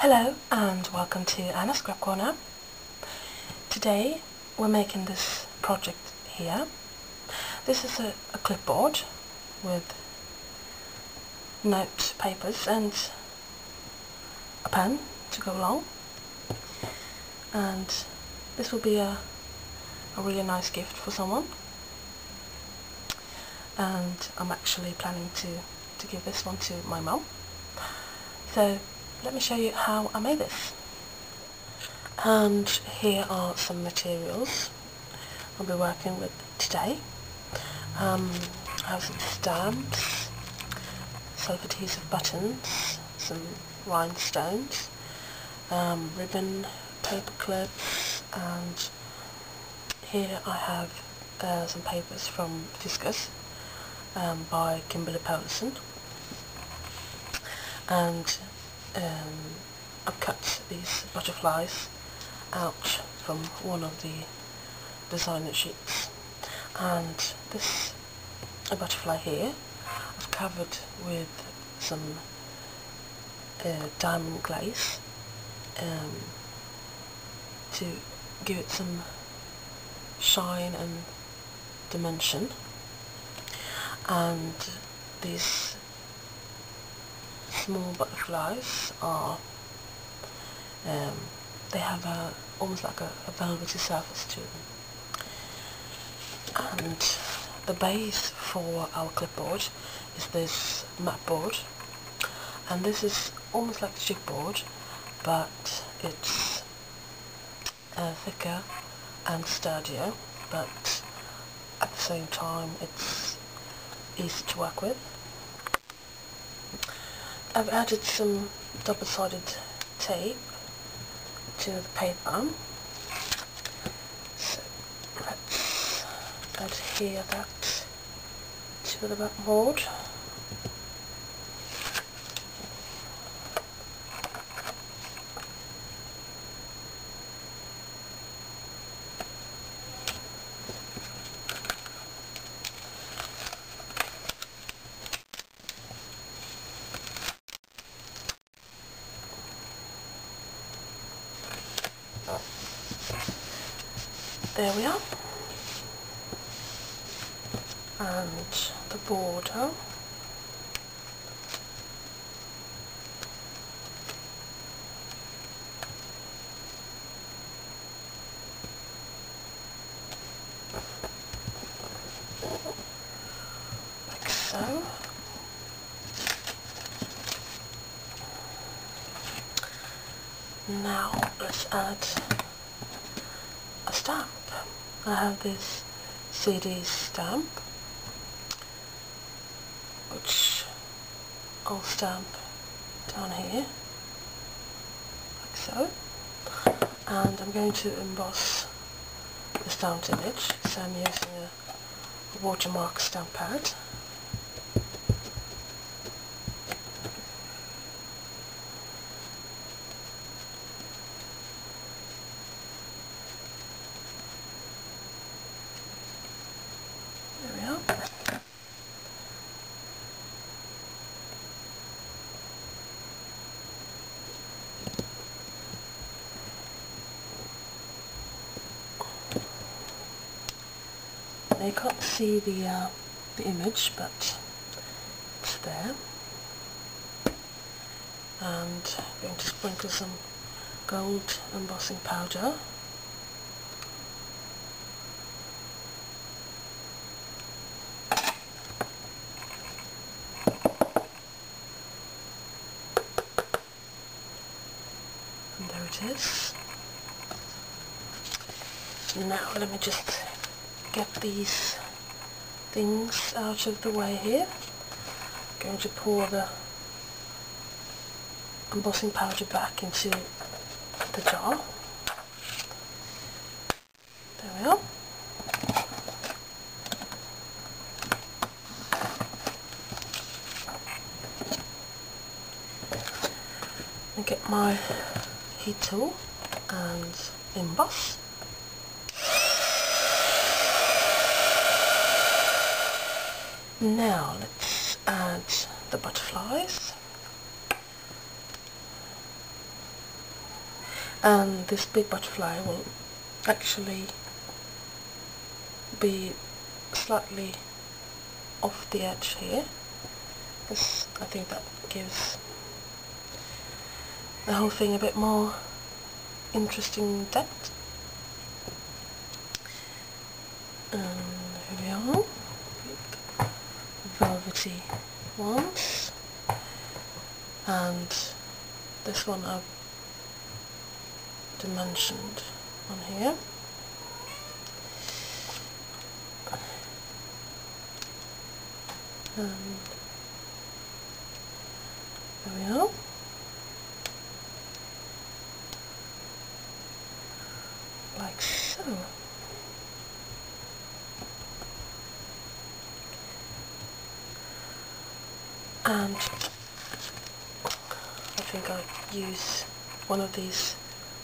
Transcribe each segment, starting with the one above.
Hello and welcome to Anna's Scrap Corner. Today we're making this project here. This is a clipboard with note papers and a pen to go along, and this will be a really nice gift for someone, and I'm actually planning to give this one to my mum. So let me show you how I made this. And here are some materials I'll be working with today. I have some stamps, self-adhesive buttons, some rhinestones, ribbon, paper clips, and here I have some papers from Fiskus by Kimberly Paulson. And I've cut these butterflies out from one of the designer sheets, and this butterfly here I've covered with some diamond glaze to give it some shine and dimension. And these small butterflies are they have almost like a velvety surface to them. And the base for our clipboard is this mat board, and this is almost like chipboard, but it's thicker and sturdier, but at the same time it's easy to work with. I've added some double-sided tape to the paper, so let's adhere that to the backboard. There we are, and the border. Like so. Now let's add a stamp. I have this CD stamp, which I'll stamp down here, like so, and I'm going to emboss the stamped image, so I'm using a watermark stamp pad. You can't see the image, but it's there. And I'm going to sprinkle some gold embossing powder. And there it is. Now let me just get these things out of the way here. I'm going to pour the embossing powder back into the jar. There we are. I get my heat tool and emboss. Now let's add the butterflies. and this big butterfly will actually be slightly off the edge here, because I think that gives the whole thing a bit more interesting depth. And here we are, velvety ones, and this one I've dimensioned on here. And there we are. Like so. And I think I'll use one of these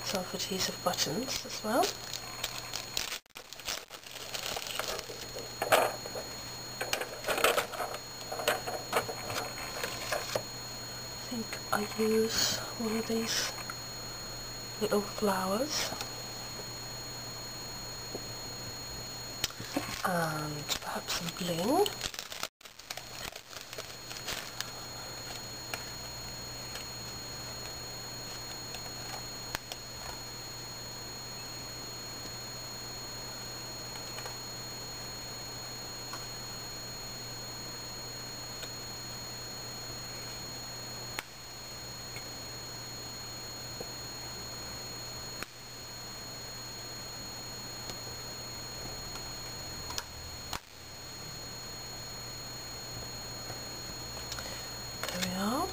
self-adhesive buttons as well. I think I use one of these little flowers, and perhaps some bling. There we are.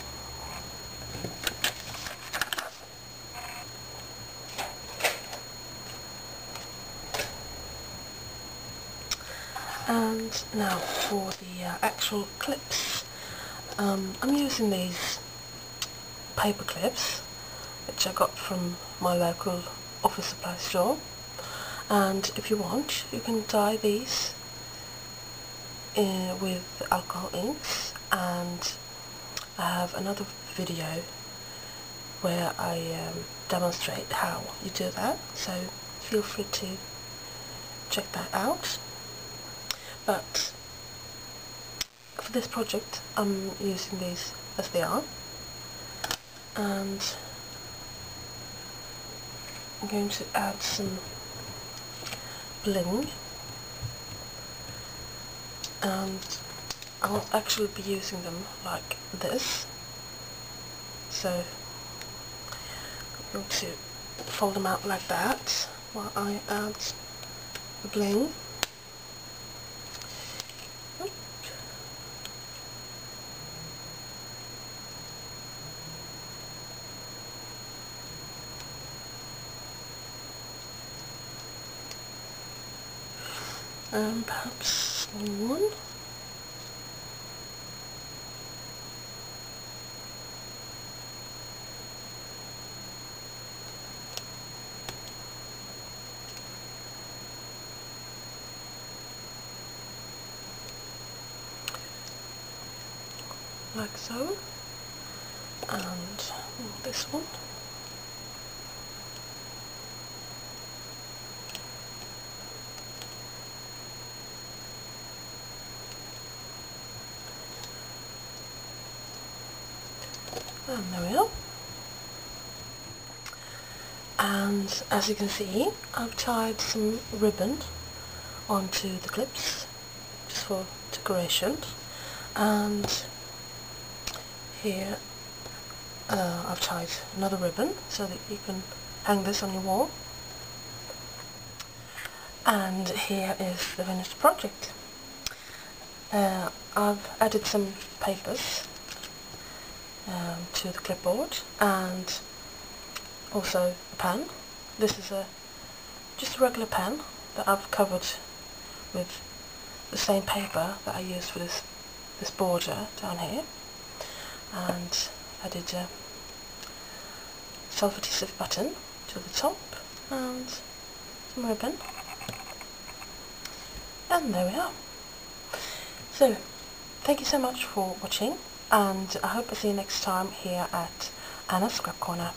And now for the actual clips. I'm using these paper clips which I got from my local office supply store, and if you want you can dye these with alcohol inks, and I have another video where I demonstrate how you do that, so feel free to check that out. But for this project I'm using these as they are, and I'm going to add some bling, and I'll actually be using them like this. So I'm going to fold them out like that while I add the bling. And perhaps one. Like so. And this one. And there we are. And as you can see, I've tied some ribbon onto the clips just for decoration, and here I've tied another ribbon so that you can hang this on your wall. And here is the finished project. I've added some papers to the clipboard, and also a pen. This is just a regular pen that I've covered with the same paper that I used for this border down here, and added a self-adhesive button to the top and some ribbon, and there we are. So thank you so much for watching, and I hope I see you next time here at Anna's Scrap Corner.